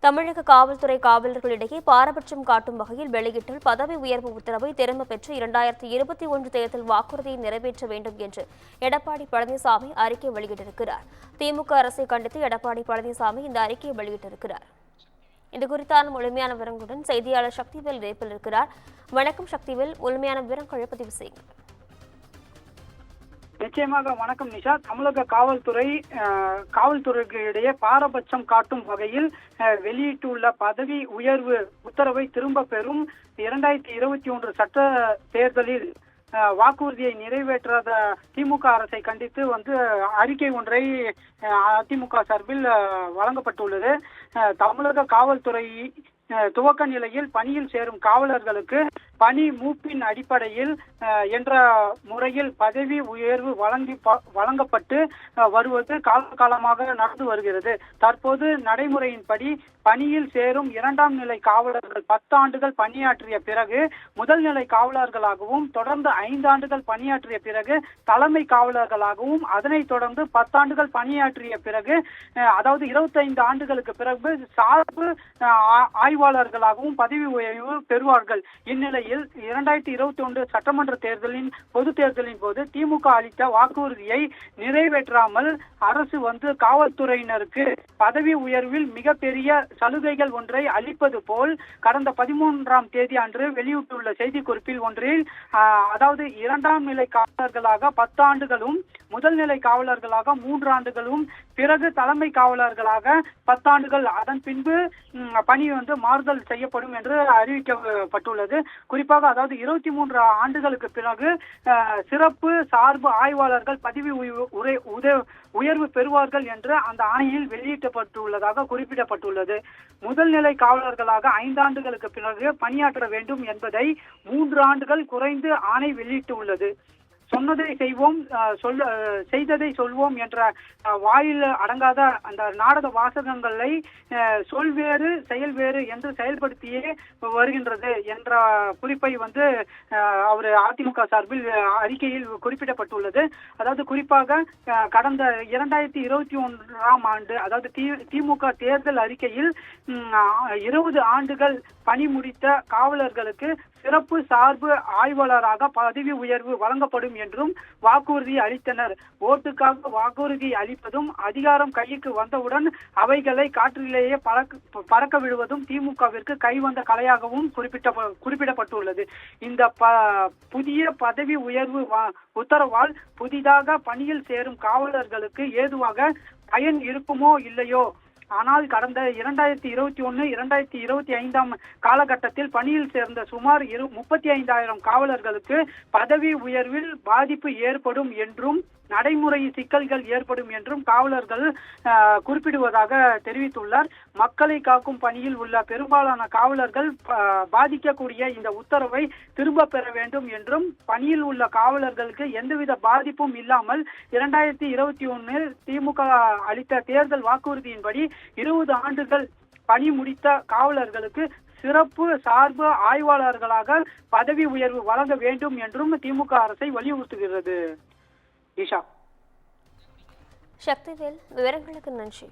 தமிழக காவல்துறை காவலர்களிடையே பாரபட்சம் காட்டும் வகையில் வெளியிட்டுள்ள பதவி உயர்வு உத்தரவை திரும்பப் பெற்று 2021 தேர்தல் வாக்குறுதியை நிறைவேற்ற வேண்டும் என்று எடப்பாடி பழனிசாமி அறிக்கை வெளியிட்டிருக்கிறார். திமுக அரசை கண்டித்து எடப்பாடி பழனிசாமி இந்த அறிக்கையை வெளியிட்டிருக்கிறார். இது குறித்தான முழுமையான விவரங்களுடன் செய்தியாளர் சக்திவேல் இணைப்பில் இருக்கிறார். வணக்கம் சக்திவேல், முழுமையான விவரங்களை பதிவு செய்யுங்கள். நிச்சயமாக வணக்கம் நிஷா. தமிழக காவல்துறையிடையே பாரபட்சம் காட்டும் வகையில் வெளியிட்டுள்ள பதவி உயர்வு உத்தரவை திரும்ப பெறும் 2021 சட்ட தேர்தலில் வாக்குறுதியை நிறைவேற்றாத திமுக அரசை கண்டித்து அறிக்கை ஒன்றை அதிமுக சார்பில் வழங்கப்பட்டுள்ளது. தமிழக காவல்துறை துவக்க நிலையில் பணியில் சேரும் காவலர்களுக்கு பணி மூப்பின் அடிப்படையில் என்ற முறையில் பதவி உயர்வு வழங்கப்பட்டு வருவது காலகாலமாக நடந்து வருகிறது. தற்போது நடைமுறையின்படி பணியில் சேரும் 2ஆம் நிலை காவலர்கள் 10 ஆண்டுகள் பணியாற்றிய பிறகு முதல் நிலை காவலர்களாகவும், தொடர்ந்து 5 ஆண்டுகள் பணியாற்றிய பிறகு தலைமை காவலர்களாகவும், அதனைத் தொடர்ந்து 10 ஆண்டுகள் பணியாற்றிய பிறகு அதாவது 25 ஆண்டுகளுக்கு பிறகு சார்பு ஆய்வாளர்களாகவும் பதவி உயர்வு பெறுவார்கள். இந்நிலையில் 2021 சட்டமன்ற தேர்தலின் பொது தேர்தலின் போது திமுக அளித்த வாக்குறுதியை நிறைவேற்றாமல் அரசு காவல்துறையினருக்கு பதவி உயர்வில் மிகப்பெரிய சலுகைகள் ஒன்றை அளிப்பது போல் கடந்த 13ஆம் தேதி அன்று வெளியிட்டுள்ள செய்திக்குறிப்பில் ஒன்றில் அதாவது 2ஆம் நிலை காவலர்களாக 10 ஆண்டுகளும், முதல் நிலை காவலர்களாக 3 ஆண்டுகளும், பிறகு தலைமை காவலர்களாக 10 ஆண்டுகள், அதன் பின்பு பணி மாறுதல் செய்யப்படும் என்று அறிவிக்கப்பட்டுள்ளது. குறிப்பாக அதாவது 23 ஆண்டுகளுக்கு பிறகு சிறப்பு சார்பு ஆய்வாளர்கள் பதவி உயர்வு பெறுவார்கள் என்று அந்த ஆணையில் வெளியிடப்பட்டுள்ளதாக குறிப்பிடப்பட்டுள்ளது. முதல் நிலை காவலர்களாக 5 ஆண்டுகளுக்கு பிறகு பணியாற்ற வேண்டும் என்பதை 3 ஆண்டுகள் குறைந்து ஆணை வெளியிட்டுள்ளது. சொன்னதை செய்வோம், செய்ததை சொல்வோம் என்ற வாயில் அடங்காத அந்த நாடக வாசகங்களை சொல் வேறு செயல் வேறு என்று செயல்படுத்தியே வருகின்றது என்ற குறிப்பை அவர் அதிமுக சார்பில் அறிக்கையில் குறிப்பிடப்பட்டுள்ளது. அதாவது குறிப்பாக கடந்த 2021ஆம் ஆண்டு அதாவது திமுக தேர்தல் அறிக்கையில் 20 ஆண்டுகள் பணி முடித்த காவலர்களுக்கு சிறப்பு சார்பு ஆய்வாளராக பதவி உயர்வு வழங்கப்படும் என்றும் வாக்குறுதி அளித்தனர். ஓட்டுக்காக வாக்குறுதி அளிப்பதும் அதிகாரம் கைக்கு வந்தவுடன் அவைகளை காற்றிலேயே பறக்க விடுவதும் திமுகவிற்கு கைவந்த கலையாகவும் குறிப்பிடப்பட்டுள்ளது. இந்த புதிய பதவி உயர்வு உத்தரவால் புதிதாக பணியில் சேரும் காவலர்களுக்கு ஏதுவாக பயன் இருக்குமோ இல்லையோ, ஆனால் கடந்த 2021, 2025ஆம் காலகட்டத்தில் பணியில் சேர்ந்த சுமார் 35,000 காவலர்களுக்கு பதவி உயர்வில் பாதிப்பு ஏற்படும் என்றும், நடைமுறை சிக்கல்கள் ஏற்படும் என்றும் காவலர்கள் குறிப்பிடுவதாக தெரிவித்துள்ளார். மக்களை காக்கும் பணியில் உள்ள பெரும்பாலான காவலர்கள் பாதிக்கக்கூடிய இந்த உத்தரவை திரும்ப பெற வேண்டும் என்றும், பணியில் உள்ள காவலர்களுக்கு எந்தவித பாதிப்பும் இல்லாமல் 2021 திமுக அளித்த தேர்தல் வாக்குறுதியின்படி 20 ஆண்டுகள் பணி முடித்த காவலர்களுக்கு சிறப்பு சார்பு ஆய்வாளர்களாக பதவி உயர்வு வழங்க வேண்டும் என்றும் திமுக அரசை வலியுறுத்துகிறது. ஈஷா. சக்திவேல், விவரங்களுக்கு நன்றி.